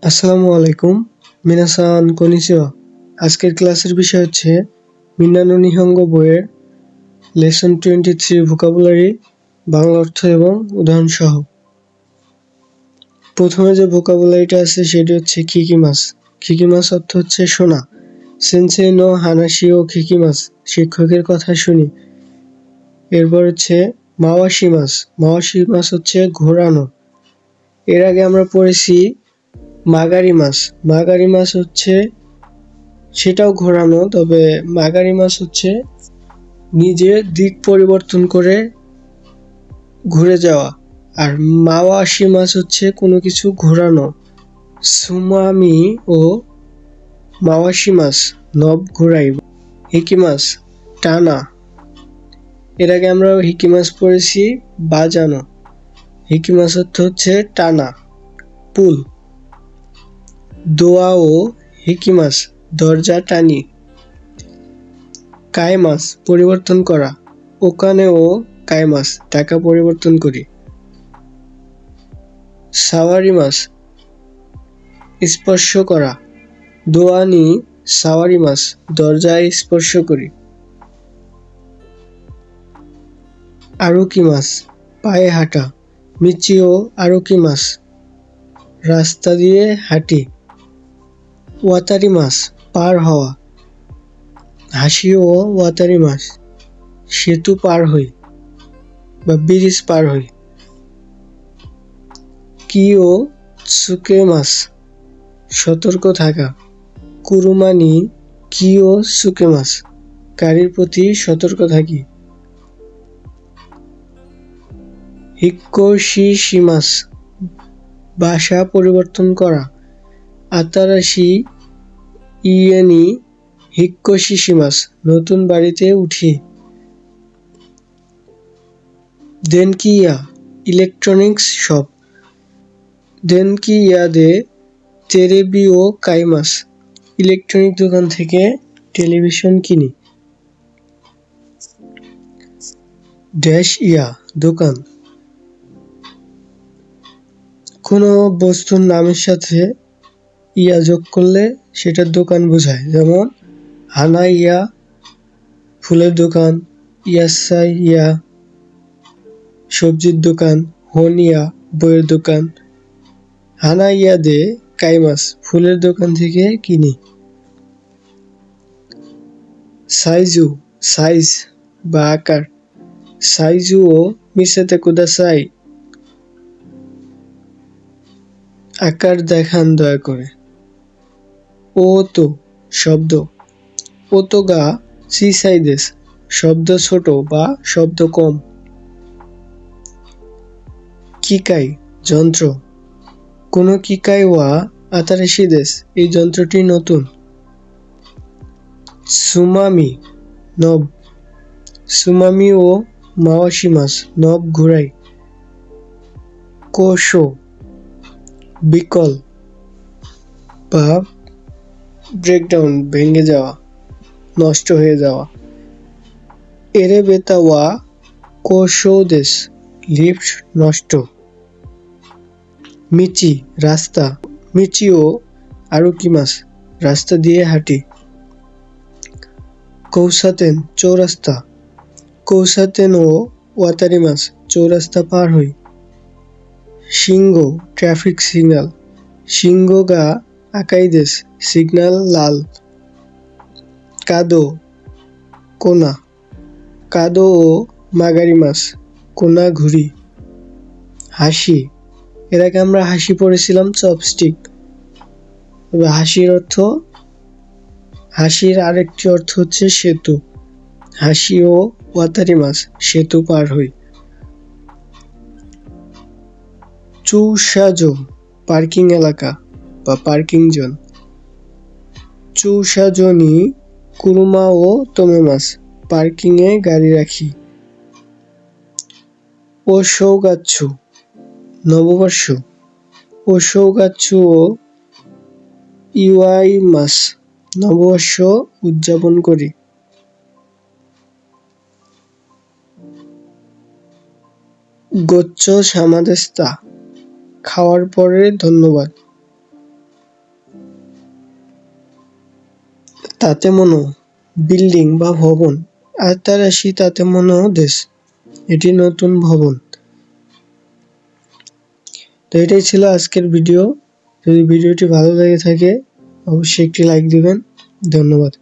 আসসালামু আলাইকুম, মিনাসান কনিচিওয়া। আজকের ক্লাসের বিষয় হচ্ছে মিনানো নিহঙ্গো বইয়ের লেসন 23 ভোকাবুলারি, বাংলা অর্থ এবং উদাহরণ সহ। প্রথমে যে ভোকাবুলারিটা আছে সেটি হচ্ছে কিকিমাস। কিকিমাস অর্থ হচ্ছে শোনা। সেনসেই নো হানাশি ও কিকিমাস, শিক্ষকের কথা শুনি। এরপর হচ্ছে মাওয়াশিমাস। মাওয়াশিমাস হচ্ছে ঘোরানো। এর আগে আমরা পড়েছি মাগারি মাছ। মাগারি মাছ হচ্ছে সেটাও ঘোরানো, তবে মাগারি মাছ হচ্ছে নিজের দিক পরিবর্তন করে ঘুরে যাওয়া। আর মাওয়াশি মাছ হচ্ছে কোনো কিছু ঘোরানো। সুমামি ও মাওয়াশি মাছ নব ঘোরাই। হিকি মাছ টানা। এর আগে আমরা হিকি মাছ পড়েছি বাজানো। হিকি মাছ অর্থ হচ্ছে টানা, পুল। দোয়া ও হিকি মাছ দরজা টানি। কায়মাস পরিবর্তন করা। ওখানে ও কায়মাস টাকা পরিবর্তন করি। সাওয়ারিমাস স্পর্শ করা। দোয়ানি সাওয়ারিমাস দরজায় স্পর্শ করি। আরুকিমাস পায়ে হাঁটা। মিচিও আরুকিমাস রাস্তা দিয়ে হাঁটি। ওয়াতারিমাস পার হওয়া। হাসিও ওয়াতারিমাস সেতু পার হই বা ব্রিজ পার হই। কিও সুকেমাস সতর্ক থাকা। কুরুমানি কিও সুকেমাস গাড়ির প্রতি সতর্ক থাকি। হিক্কোশিশিমাস বাসা পরিবর্তন করা। আতারাশি ইয়েনি হিক্কোশিশিমাস নতুন বাড়িতে উঠি। দেনকিয়া ইলেকট্রনিক্স শপ। দেনকিয়া দে তেরেবিও কাইমাস ইলেকট্রনিক দোকান থেকে টেলিভিশন কিনি। ড্যাশ ইয়া দোকান। কোনো বস্তুর নামের সাথে ইয়া যোগ করলে সেটার দোকান বোঝায়, যেমন হানা ইয়া ফুলের দোকান, ইয়াসাই ইয়া সবজির দোকান, হন ইয়া বইয়ের দোকান। হানা ইয়া দে কাইমাস ফুলের দোকান থেকে কিনি। সাইজু সাইজ বা আকার। সাইজু ও মিসেতে কুদাসাই আকার দেখান দয়া করে। ও তো শব্দ। ওতো গা সিসাইদেস শব্দ ছোট বা শব্দ কম। কিকাই যন্ত্র। কোনো কিকাই ওয়া আতারাশি দেশ এই যন্ত্রটি নতুন। সুমামি নব। সুমামি ও মাওয়াশিমাস নব ঘুরাই। কোশো বিকল বা ব্রেকডাউন ভেঙে যাওয়া, নষ্ট হয়ে যাওয়া। এরে বেতা ওয়া কোশো দেশ লিফট নষ্ট। মিচি রাস্তা। মিচিও আরুকিমাস রাস্তা দিয়ে হাঁটি। কৌসাতেন চৌরাস্তা। কৌসাতেন ও ওয়াতারিমাস চৌরাস্তা পার হই। সিংগো ট্রাফিক সিগন্যাল। সিংগো গা আকাইদেস সিগন্যাল লাল। কাদো কোনা। কাদো ও মাগারিমাস কোনা ঘুরি। হাসি। এর আগে আমরা হাসি পড়েছিলাম চপস্টিক। তবে হাসির আরেকটি অর্থ হচ্ছে সেতু। হাসি ও ওয়াতারিমাস সেতু পার হই। চুসাজো পার্কিং এলাকা বা পার্কিং জোন। চুসাজো নি কুরুমা ও তোমেমাস পার্কিং এ গাড়ি রাখি। ও সৌগাচ্ছু নববর্ষ। ও সৌগাচ্ছু ও ইওয়াইমাস নববর্ষ উদযাপন করি। গোচ্চ সামাদেস্তা খাওয়ার পরে ধন্যবাদ। তাতে মনো বিল্ডিং বা ভবন, আতারাশি তাতে মনো দেশ, এটি নতুন ভবন। তো এটাই ছিল আজকের ভিডিও। যদি ভিডিওটি ভালো লেগে থাকে অবশ্যই একটি লাইক দিবেন। ধন্যবাদ।